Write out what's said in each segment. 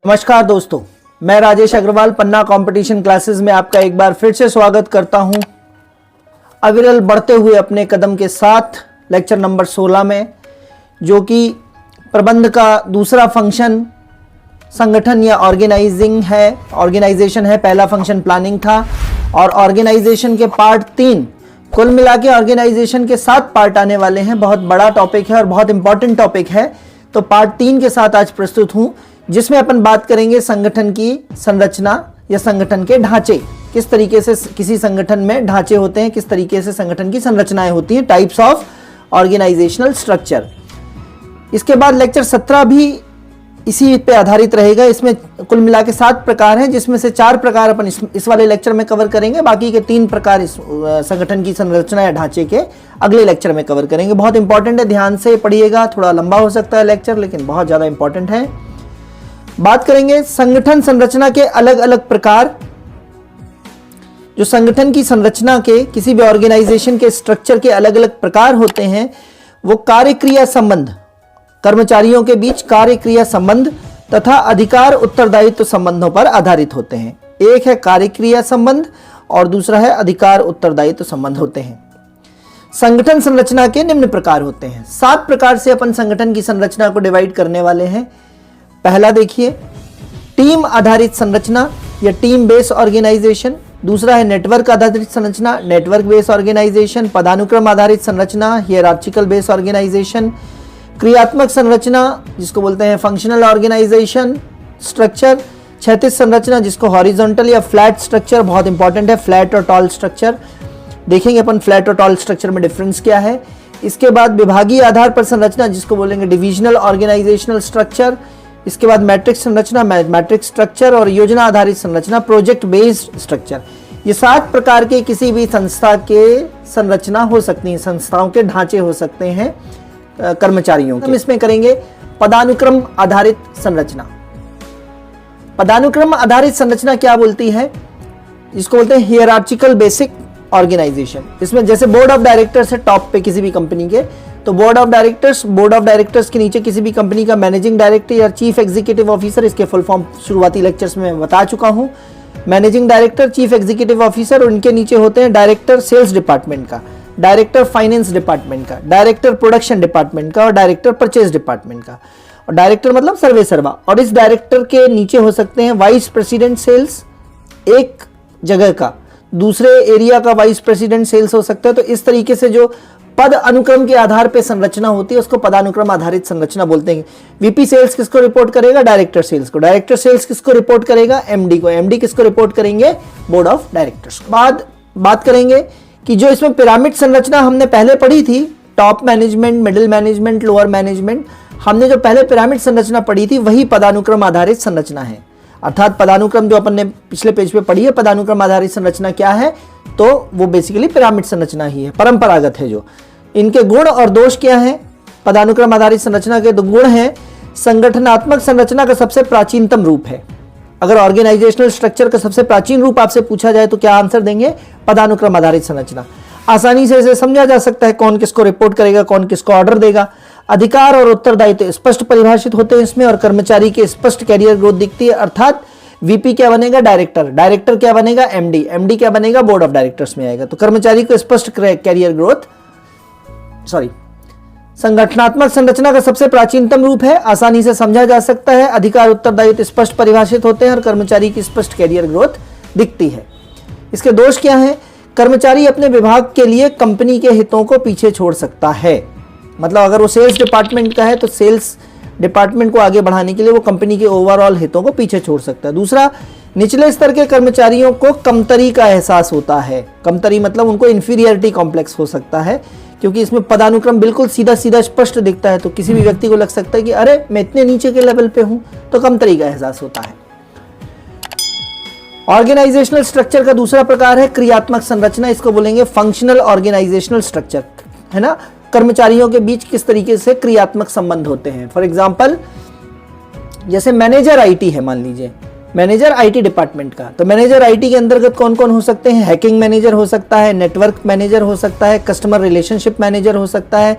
नमस्कार दोस्तों, मैं राजेश अग्रवाल पन्ना कंपटीशन क्लासेस में आपका एक बार फिर से स्वागत करता हूं। अविरल बढ़ते हुए अपने कदम के साथ लेक्चर नंबर 16 में, जो कि प्रबंध का दूसरा फंक्शन संगठन या ऑर्गेनाइजेशन है। पहला फंक्शन प्लानिंग था और ऑर्गेनाइजेशन के पार्ट 3, कुल मिला के ऑर्गेनाइजेशन के 7 पार्ट आने वाले हैं। बहुत बड़ा टॉपिक है और बहुत इंपॉर्टेंट टॉपिक है। तो पार्ट 3 के साथ आज प्रस्तुत हूं, जिसमें अपन बात करेंगे संगठन की संरचना या संगठन के ढांचे। किस तरीके से किसी संगठन में ढांचे होते हैं, किस तरीके से संगठन की संरचनाएं होती हैं, टाइप्स ऑफ ऑर्गेनाइजेशनल स्ट्रक्चर। इसके बाद लेक्चर 17 भी इसी पे आधारित रहेगा। इसमें कुल मिला के 7 प्रकार हैं, जिसमें से 4 प्रकार अपन इस वाले लेक्चर में कवर करेंगे। बाकी के 3 प्रकार इस संगठन की संरचना या ढांचे के अगले लेक्चर में कवर करेंगे। बहुत इंपॉर्टेंट है, ध्यान से पढ़िएगा। थोड़ा लंबा हो सकता है लेक्चर, लेकिन बहुत ज़्यादा इंपॉर्टेंट है। बात करेंगे संगठन संरचना के अलग अलग प्रकार। जो संगठन की संरचना के, किसी भी ऑर्गेनाइजेशन के स्ट्रक्चर के अलग अलग प्रकार होते हैं, वो कार्य क्रिया संबंध, कर्मचारियों के बीच कार्य क्रिया संबंध तथा अधिकार उत्तरदायित्व संबंधों पर आधारित होते हैं। एक है कार्य क्रिया संबंध और दूसरा है अधिकार उत्तरदायित्व संबंध होते हैं। संगठन संरचना के निम्न प्रकार होते हैं। 7 प्रकार से अपन संगठन की संरचना को डिवाइड करने वाले हैं। पहला देखिए, टीम आधारित संरचना या टीम बेस्ड ऑर्गेनाइजेशन। दूसरा है नेटवर्क आधारित संरचना, नेटवर्क बेस्ड ऑर्गेनाइजेशन। पदानुक्रम आधारित संरचना, हियरार्चिकल बेस्ड ऑर्गेनाइजेशन। क्रियात्मक संरचना, जिसको बोलते हैं फंक्शनल ऑर्गेनाइजेशन स्ट्रक्चर। क्षैतिज संरचना, जिसको हॉरिजॉन्टल या फ्लैट स्ट्रक्चर, बहुत इंपॉर्टेंट है, फ्लैट और टॉल स्ट्रक्चर। देखेंगे अपन फ्लैट और टॉल स्ट्रक्चर में डिफरेंस क्या है। इसके बाद विभागीय आधार पर संरचना, जिसको बोलेंगे डिविजनल ऑर्गेनाइजेशनल स्ट्रक्चर। इसके बाद मैट्रिक्स संरचना, मैट्रिक्स स्ट्रक्चर। और योजना आधारित संरचना, प्रोजेक्ट बेस्ड स्ट्रक्चर। ये 7 प्रकार के किसी भी संस्था के संरचना हो सकती है, संस्थाओं के ढांचे हो सकते हैं कर्मचारियों के। हम इसमें करेंगे पदानुक्रम आधारित संरचना। पदानुक्रम आधारित संरचना क्या बोलती है, इसको बोलते हैं हियरार्चिकल बेसिक ऑर्गेनाइजेशन। इसमें जैसे बोर्ड ऑफ डायरेक्टर्स है टॉप पे किसी भी कंपनी के, तो बोर्ड ऑफ डायरेक्टर्स के नीचे किसी भी कंपनी का मैनेजिंग डायरेक्टर या चीफ एग्जीक्यूटिव ऑफिसर, इसके फुल फॉर्म शुरुआती लेक्चर्स में मैं बता चुका हूं। Managing director, chief executive officer, और उनके नीचे होते हैं डायरेक्टर सेल्स डिपार्टमेंट का, डायरेक्टर फाइनेंस डिपार्टमेंट का, डायरेक्टर प्रोडक्शन डिपार्टमेंट का और डायरेक्टर परचेज डिपार्टमेंट का। और डायरेक्टर मतलब सर्वे सर्वा। और इस डायरेक्टर के नीचे हो सकते हैं वाइस प्रेसिडेंट सेल्स, एक जगह का, दूसरे एरिया का वाइस प्रेसिडेंट सेल्स हो सकता है। तो इस तरीके से जो पद अनुक्रम के आधार पे संरचना होती है, उसको पदानुक्रम आधारित संरचना बोलते हैं। वीपी सेल्स किसको रिपोर्ट करेगा, डायरेक्टर सेल्स को। डायरेक्टर सेल्स किसको रिपोर्ट करेगा, एमडी को। एमडी किसको रिपोर्ट करेंगे, बोर्ड ऑफ डायरेक्टर्स को। बाद बात करेंगे कि जो इसमें पिरामिड संरचना हमने पहले पढ़ी थी, top management, middle management, lower management, हमने जो पहले पिरामिड संरचना पढ़ी थी, वही पदानुक्रम आधारित संरचना है। अर्थात पदानुक्रम जो अपन ने पिछले पेज पे पढ़ी है, पदानुक्रम आधारित संरचना क्या है, तो वो बेसिकली पिरामिड संरचना ही है, परंपरागत है। जो इनके गुण और दोष क्या है, पदानुक्रम आधारित संरचना के 2 गुण हैं। संगठनात्मक संरचना का सबसे प्राचीनतम रूप है। अगर ऑर्गेनाइजेशनल स्ट्रक्चर का सबसे प्राचीन रूप आपसे पूछा जाए तो क्या आंसर देंगे, पदानुक्रम आधारित संरचना। आसानी से इसे समझा जा सकता है, कौन किसको रिपोर्ट करेगा, कौन किसको ऑर्डर देगा। अधिकार और उत्तरदायित्व स्पष्ट परिभाषित होते हैं इसमें, और कर्मचारी के स्पष्ट कैरियर ग्रोथ दिखती है। अर्थात वीपी क्या बनेगा, डायरेक्टर, डायरेक्टर क्या बनेगा, एमडी, एमडी क्या बनेगा, बोर्ड ऑफ डायरेक्टर्स में आएगा। तो कर्मचारी को स्पष्ट कैरियर ग्रोथ, संगठनात्मक संरचना का सबसे प्राचीनतम रूप है, आसानी से समझा जा सकता है, अधिकार उत्तरदायित्व स्पष्ट परिभाषित होते हैं और कर्मचारी की स्पष्ट कैरियर ग्रोथ दिखती है। इसके दोष क्या हैं, कर्मचारी अपने विभाग के लिए कंपनी के हितों को पीछे छोड़ सकता है। मतलब अगर वो सेल्स डिपार्टमेंट का है तो सेल्स डिपार्टमेंट को आगे बढ़ाने के लिए वो कंपनी के ओवरऑल हितों को पीछे छोड़ सकता है। दूसरा, निचले स्तर के कर्मचारियों को कमतरी का एहसास होता है। कमतरी मतलब उनको इंफीरियरिटी कॉम्प्लेक्स हो सकता है, क्योंकि इसमें पदानुक्रम बिल्कुल सीधा सीधा स्पष्ट दिखता है। तो किसी भी व्यक्ति को लग सकता है कि अरे मैं इतने नीचे के लेवल पे हूं, तो कमतरी का एहसास होता है। ऑर्गेनाइजेशनल स्ट्रक्चर का दूसरा प्रकार है क्रियात्मक संरचना, इसको बोलेंगे फंक्शनल ऑर्गेनाइजेशनल स्ट्रक्चर, है ना। कर्मचारियों के बीच किस तरीके से क्रियात्मक संबंध होते हैं। फॉर एग्जाम्पल, जैसे मैनेजर आईटी है, मान लीजिए मैनेजर आईटी डिपार्टमेंट का, तो मैनेजर आईटी के अंतर्गत कौन कौन हो सकते हैं, हैकिंग मैनेजर हो सकता है, नेटवर्क मैनेजर हो सकता है, कस्टमर रिलेशनशिप मैनेजर हो सकता है,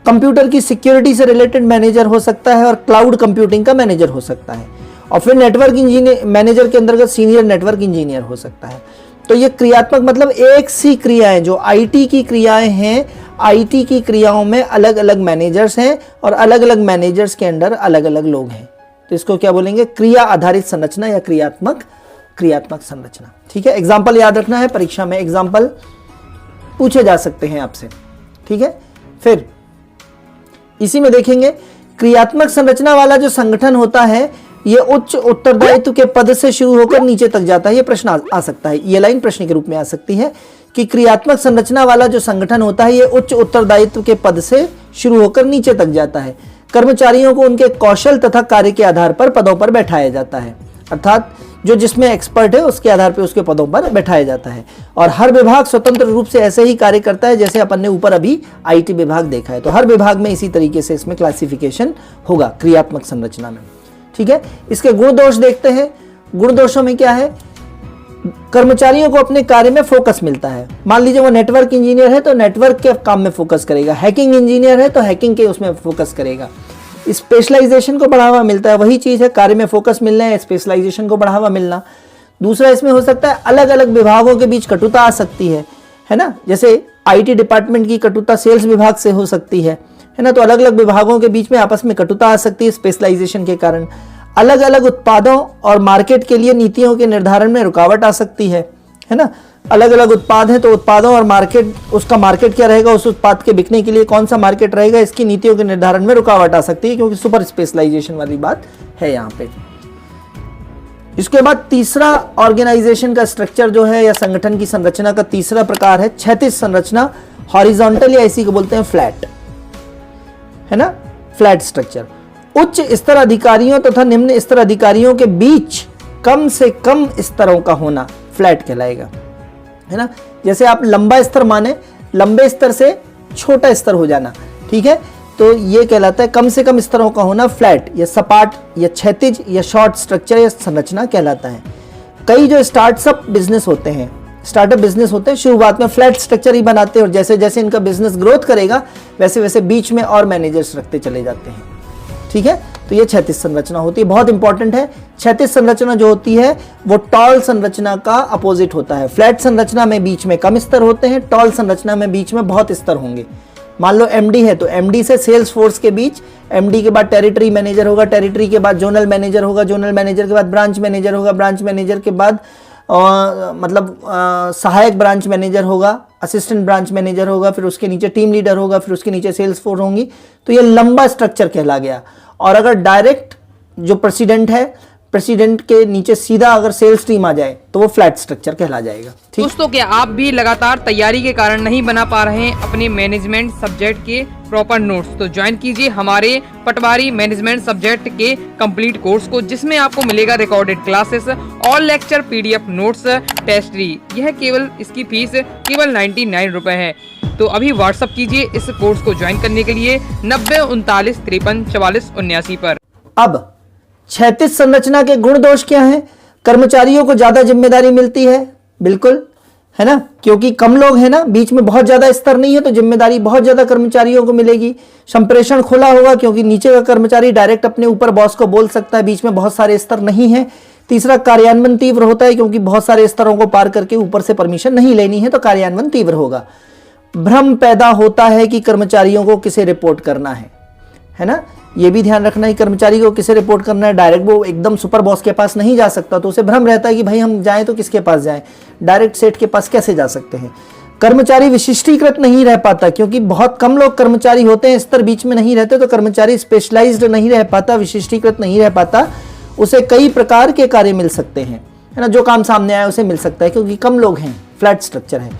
कंप्यूटर की सिक्योरिटी से रिलेटेड मैनेजर हो सकता है और क्लाउड कंप्यूटिंग का मैनेजर हो सकता है। और फिर नेटवर्क इंजीनियर मैनेजर के अंतर्गत सीनियर नेटवर्क इंजीनियर हो सकता है। तो ये क्रियात्मक मतलब एक सी क्रियाएं, जो आईटी की क्रियाएं हैं, आईटी की क्रियाओं में अलग अलग मैनेजर्स हैं और अलग अलग मैनेजर्स के अंडर अलग अलग लोग हैं। तो इसको क्या बोलेंगे? क्रिया आधारित संरचना या क्रियात्मक संरचना। ठीक है, एग्जाम्पल याद रखना है, परीक्षा में एग्जाम्पल पूछे जा सकते हैं आपसे। ठीक है, फिर इसी में देखेंगे क्रियात्मक संरचना वाला जो संगठन होता है ये उच्च उत्तरदायित्व के पद से शुरू होकर नीचे तक जाता है। ये प्रश्न आ सकता है, ये लाइन प्रश्न के रूप में आ सकती है कि क्रियात्मक संरचना वाला जो संगठन होता है ये उच्च उत्तरदायित्व के पद से शुरू होकर नीचे तक जाता है। कर्मचारियों को उनके कौशल तथा कार्य के आधार पर पदों पर बैठाया जाता है, अर्थात जो जिसमें एक्सपर्ट है उसके आधार पर उसके पदों पर बैठाया जाता है। और हर विभाग स्वतंत्र रूप से ऐसे ही कार्य करता है जैसे अपन ने ऊपर अभी आईटी विभाग देखा है। तो हर विभाग में इसी तरीके से इसमें क्लासिफिकेशन होगा क्रियात्मक संरचना में। ठीक है, इसके गुण दोष देखते हैं। गुण दोषों में क्या है? कर्मचारियों को अपने कार्य में फोकस मिलता है। मान लीजिए वो नेटवर्क इंजीनियर है तो नेटवर्क के काम में फोकस करेगा, हैकिंग इंजीनियर है तो हैकिंग के उसमें फोकस करेगा। स्पेशलाइजेशन को बढ़ावा मिलता है, वही चीज है, कार्य में फोकस मिलना है, स्पेशलाइजेशन को बढ़ावा मिलना। दूसरा इसमें हो सकता है अलग अलग विभागों के बीच कटुता आ सकती है ना, जैसे आईटी डिपार्टमेंट की कटुता सेल्स विभाग से हो सकती है ना। तो अलग अलग विभागों के बीच में आपस में कटुता आ सकती है स्पेशलाइजेशन के कारण। अलग अलग उत्पादों और मार्केट के लिए नीतियों के निर्धारण में रुकावट आ सकती है ना। अलग अलग उत्पाद हैं तो उत्पादों और मार्केट, उसका मार्केट क्या रहेगा, उस उत्पाद के बिकने के लिए कौन सा मार्केट रहेगा, इसकी नीतियों के निर्धारण में रुकावट आ सकती है, क्योंकि सुपर स्पेशलाइजेशन वाली बात है यहाँ पे। इसके बाद तीसरा ऑर्गेनाइजेशन का स्ट्रक्चर जो है या संगठन की संरचना का तीसरा प्रकार है क्षैतिज संरचना, हॉरिजॉन्टल, या इसी को बोलते हैं फ्लैट, है ना, फ्लैट स्ट्रक्चर। उच्च स्तर अधिकारियों तथा निम्न स्तर अधिकारियों के बीच कम से कम स्तरों का होना फ्लैट कहलाएगा, है ना। जैसे आप लंबा स्तर माने, लंबे स्तर से छोटा स्तर हो जाना, ठीक है, तो ये कहलाता है कम से कम स्तरों का होना फ्लैट या सपाट या क्षैतिज या शॉर्ट स्ट्रक्चर या संरचना कहलाता है। कई जो स्टार्टअप बिजनेस होते हैं शुरुआत में फ्लैट स्ट्रक्चर ही बनाते हैं और जैसे जैसे इनका बिजनेस ग्रोथ करेगा वैसे वैसे बीच में और मैनेजर्स रखते चले जाते हैं, ठीक है। तो ये क्षैतिज संरचना होती है, बहुत इंपॉर्टेंट है। क्षैतिज संरचना जो होती है वो टॉल संरचना का अपोजिट होता है। फ्लैट संरचना में बीच में कम स्तर होते हैं, टॉल संरचना में बीच में बहुत स्तर होंगे। मान लो एमडी है तो एमडी से सेल्स फोर्स के बीच, एमडी के बाद टेरिटरी मैनेजर होगा, टेरिटरी के बाद जोनल मैनेजर होगा, जोनल मैनेजर के बाद ब्रांच मैनेजर होगा, ब्रांच मैनेजर के बाद सहायक ब्रांच मैनेजर होगा, असिस्टेंट ब्रांच मैनेजर होगा, फिर उसके नीचे टीम लीडर होगा, फिर उसके नीचे सेल्स फोर्स होंगी। तो ये लंबा स्ट्रक्चर कहला गया। और अगर डायरेक्ट जो प्रेसिडेंट है, प्रेसिडेंट के नीचे सीधा अगर सेल्स टीम आ जाए तो वो फ्लैट स्ट्रक्चर कहला जाएगा। दोस्तों, क्या आप भी लगातार तैयारी के कारण नहीं बना पा रहे हैं अपने मैनेजमेंट सब्जेक्ट के प्रॉपर नोट्स, तो ज्वाइन कीजिए हमारे पटवारी मैनेजमेंट सब्जेक्ट के कंप्लीट कोर्स को, जिसमें आपको मिलेगा recorded classes, all lecture, PDF notes, test series. यह केवल इसकी फीस केवल 99 रुपए है। तो अभी व्हाट्सअप कीजिए इस कोर्स को ज्वाइन करने के लिए 90 39 53 44 79 पर। अब क्षैतिज संरचना के गुण दोष क्या हैं? कर्मचारियों को ज्यादा जिम्मेदारी मिलती है, बिल्कुल, है ना, क्योंकि कम लोग हैं ना, बीच में बहुत ज्यादा स्तर नहीं है तो जिम्मेदारी बहुत ज्यादा कर्मचारियों को मिलेगी। संप्रेषण खुला होगा क्योंकि नीचे का कर्मचारी डायरेक्ट अपने ऊपर बॉस को बोल सकता है, बीच में बहुत सारे स्तर नहीं है। तीसरा, कार्यान्वयन तीव्र होता है क्योंकि बहुत सारे स्तरों को पार करके ऊपर से परमिशन नहीं लेनी है तो कार्यान्वयन तीव्र होगा। भ्रम पैदा होता है कि कर्मचारियों को किसे रिपोर्ट करना है ना, ये भी ध्यान रखना है कर्मचारी को किसे रिपोर्ट करना है। डायरेक्ट वो एकदम सुपर बॉस के पास नहीं जा सकता तो उसे भ्रम रहता है कि भाई हम जाएं तो किसके पास जाएं, डायरेक्ट सेठ के पास कैसे जा सकते हैं। कर्मचारी विशिष्टीकृत नहीं रह पाता क्योंकि बहुत कम लोग कर्मचारी होते हैं, स्तर बीच में नहीं रहते, तो कर्मचारी स्पेशलाइज्ड नहीं रह पाता, विशिष्टीकृत नहीं रह पाता, उसे कई प्रकार के कार्य मिल सकते हैं, है ना, जो काम सामने आए उसे मिल सकता है क्योंकि कम लोग हैं, फ्लैट स्ट्रक्चर है।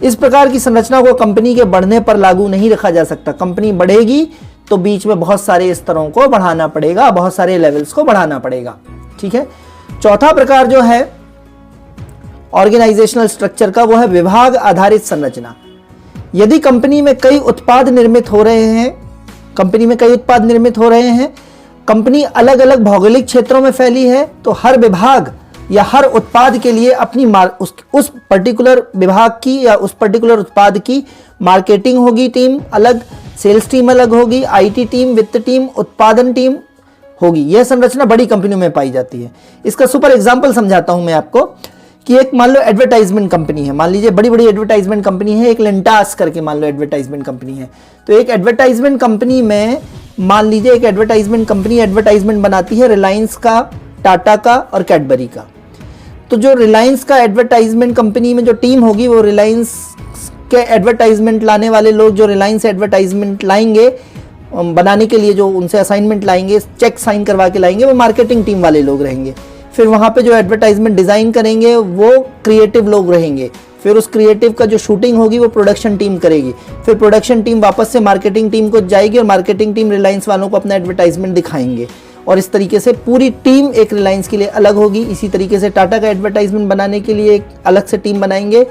इस प्रकार की संरचना को कंपनी के बढ़ने पर लागू नहीं रखा जा सकता। कंपनी बढ़ेगी तो बीच में बहुत सारे स्तरों को बढ़ाना पड़ेगा, बहुत सारे लेवल्स को बढ़ाना पड़ेगा, ठीक है। चौथा प्रकार जो है ऑर्गेनाइजेशनल स्ट्रक्चर का वो है विभाग आधारित संरचना। यदि कंपनी में कई उत्पाद निर्मित हो रहे हैं, कंपनी अलग अलग भौगोलिक क्षेत्रों में फैली है तो हर विभाग या हर उत्पाद के लिए अपनी उस पर्टिकुलर विभाग की या उस पर्टिकुलर उत्पाद की मार्केटिंग होगी टीम अलग, सेल्स टीम अलग होगी, आईटी टीम, वित्त टीम, उत्पादन टीम होगी। यह संरचना बड़ी कंपनियों में पाई जाती है। इसका सुपर एग्जांपल समझाता हूं मैं आपको कि एक मान लो एडवर्टाइजमेंट कंपनी है, मान लीजिए बड़ी बड़ी एडवर्टाइजमेंट कंपनी है, एक लिंटास करके मान लो एडवर्टाइजमेंट कंपनी है। तो एक एडवर्टाइजमेंट कंपनी में मान लीजिए एक एडवर्टाइजमेंट कंपनी एडवर्टाइजमेंट बनाती है रिलायंस का, टाटा का और कैडबरी का। तो जो रिलायंस का एडवर्टाइजमेंट कंपनी में जो टीम होगी वो रिलायंस के एडवर्टाइजमेंट लाने वाले लोग जो रिलायंस एडवर्टाइजमेंट लाएंगे बनाने के लिए, जो उनसे असाइनमेंट लाएंगे, चेक साइन करवा के लाएंगे, वो मार्केटिंग टीम वाले लोग रहेंगे। फिर वहाँ पे जो एडवर्टाइजमेंट डिज़ाइन करेंगे वो क्रिएटिव लोग रहेंगे। फिर उस क्रिएटिव का जो शूटिंग होगी वो प्रोडक्शन टीम करेगी। फिर प्रोडक्शन टीम वापस से मार्केटिंग टीम को जाएगी और मार्केटिंग टीम रिलायंस वालों को अपना एडवर्टाइजमेंट दिखाएंगे। और इस तरीके से पूरी टीम एक रिलायंस के लिए अलग होगी। इसी तरीके से टाटा का एडवर्टाइजमेंट बनाने के लिए एक अलग से टीम बनाएंगे,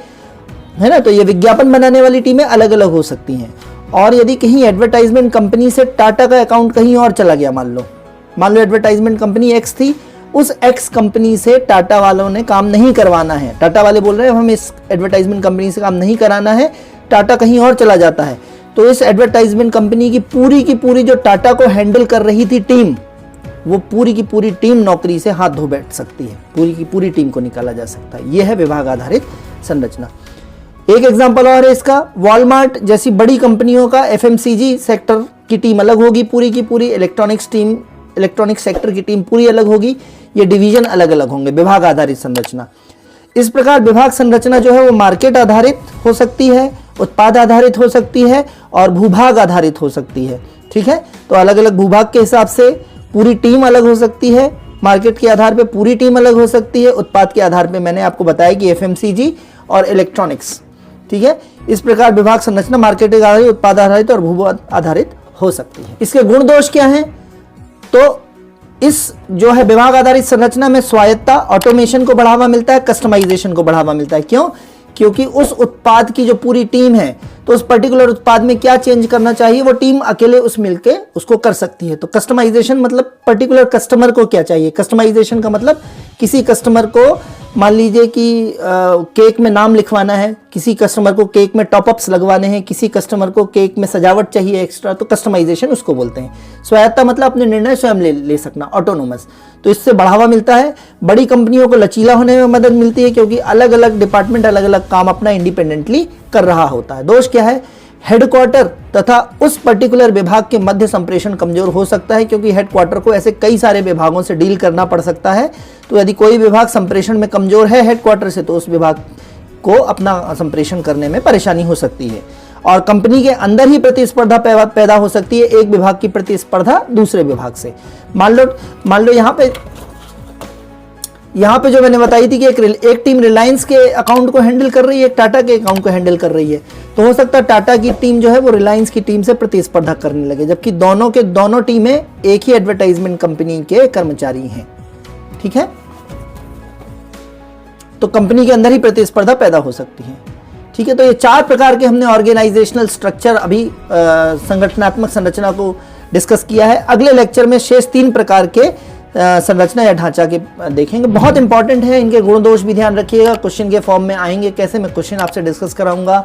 है ना। तो ये विज्ञापन बनाने वाली टीमें अलग अलग हो सकती हैं। और यदि कहीं एडवर्टाइजमेंट कंपनी से टाटा का अकाउंट कहीं और चला गया, मान लो एडवर्टाइजमेंट कंपनी एक्स थी, उस एक्स कंपनी से टाटा वालों ने काम नहीं करवाना है, टाटा वाले बोल रहे हैं हम इस एडवर्टाइजमेंट कंपनी से काम नहीं कराना है, टाटा कहीं और चला जाता है, तो इस एडवर्टाइजमेंट कंपनी की पूरी जो टाटा को हैंडल कर रही थी टीम, वो पूरी की पूरी टीम नौकरी से हाथ धो बैठ सकती है, पूरी की पूरी टीम को निकाला जा सकता है। यह है विभाग आधारित संरचना। एक एग्जांपल और है इसका, वॉलमार्ट जैसी बड़ी कंपनियों का एफएमसीजी सेक्टर की टीम अलग होगी, पूरी की पूरी इलेक्ट्रॉनिक सेक्टर की टीम पूरी अलग होगी, ये डिवीजन अलग अलग होंगे। विभाग आधारित संरचना। इस प्रकार विभाग संरचना जो है वो मार्केट आधारित हो सकती है, उत्पाद आधारित हो सकती है और भूभाग आधारित हो सकती है। ठीक है, तो अलग अलग भूभाग के हिसाब से पूरी टीम अलग हो सकती है, मार्केट के आधार पे पूरी टीम अलग हो सकती है, उत्पाद के आधार पे मैंने आपको बताया कि एफएमसीजी और इलेक्ट्रॉनिक्स। ठीक है, इस प्रकार विभाग संरचना मार्केट आधारित, उत्पाद आधारित और भूभाग आधारित हो सकती है। इसके गुण दोष क्या हैं? तो इस जो है विभाग आधारित संरचना में स्वायत्तता, ऑटोमेशन को बढ़ावा मिलता है, कस्टमाइजेशन को बढ़ावा मिलता है। क्यों? क्योंकि उस उत्पाद की जो पूरी टीम है, तो उस पर्टिकुलर उत्पाद में क्या चेंज करना चाहिए वो टीम अकेले उस मिलके उसको कर सकती है। तो कस्टमाइजेशन मतलब पर्टिकुलर कस्टमर को क्या चाहिए। कस्टमाइजेशन का मतलब किसी कस्टमर को मान लीजिए कि केक में नाम लिखवाना है, किसी कस्टमर को केक में टॉपअप्स लगवाने हैं, किसी कस्टमर को केक में सजावट चाहिए एक्स्ट्रा, तो कस्टमाइजेशन उसको बोलते हैं। स्वायत्तता मतलब अपने निर्णय स्वयं ले सकना, ऑटोनोमस। तो इससे बढ़ावा मिलता है। बड़ी कंपनियों को लचीला होने में मदद मिलती है क्योंकि अलग अलग डिपार्टमेंट अलग अलग काम अपना इंडिपेंडेंटली कर रहा होता है। दोष क्या है? हेडक्वार्टर तथा उस पर्टिकुलर विभाग के मध्य संप्रेषण कमजोर हो सकता है क्योंकि हेडक्वार्टर को ऐसे कई सारे विभागों से डील करना पड़ सकता है। तो यदि कोई विभाग संप्रेषण में कमजोर है हेडक्वार्टर से, तो उस विभाग को अपना संप्रेषण करने में परेशानी हो सकती है। और कंपनी के अंदर ही प्रतिस्पर्धा पैदा हो सकती है, एक विभाग की प्रतिस्पर्धा दूसरे विभाग से। मान लो यहाँ पे जो मैंने बताई थी कि एक टीम रिलायंस के अकाउंट को हैंडल कर रही है, एक टाटा के अकाउंट को हैंडल कर रही है, तो हो सकता है टाटा की टीम जो है वो रिलायंस की टीम से प्रतिस्पर्धा करने लगे, जबकि दोनों टीमें एक ही एडवर्टाइजमेंट कंपनी के कर्मचारी हैं। ठीक है, तो कंपनी के अंदर ही प्रतिस्पर्धा पैदा हो सकती है। ठीक है, तो ये 4 प्रकार के हमने ऑर्गेनाइजेशनल स्ट्रक्चर अभी संगठनात्मक संरचना को डिस्कस किया है। अगले लेक्चर में शेष 3 प्रकार के संरचना या ढांचा के देखेंगे। बहुत इंपॉर्टेंट है, इनके गुण दोष भी ध्यान रखिएगा। क्वेश्चन के फॉर्म में आएंगे, कैसे मैं क्वेश्चन आपसे डिस्कस कराऊंगा,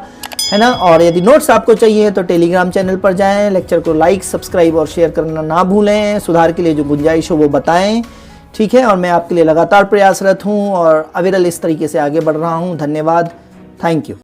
है ना। और यदि नोट्स आपको चाहिए तो टेलीग्राम चैनल पर जाएं, लेक्चर को लाइक, सब्सक्राइब और शेयर करना ना भूलें। सुधार के लिए जो गुंजाइश हो वो बताएं। ठीक है, और मैं आपके लिए लगातार प्रयासरत हूँ और अविरल इस तरीके से आगे बढ़ रहा हूँ। धन्यवाद, थैंक यू।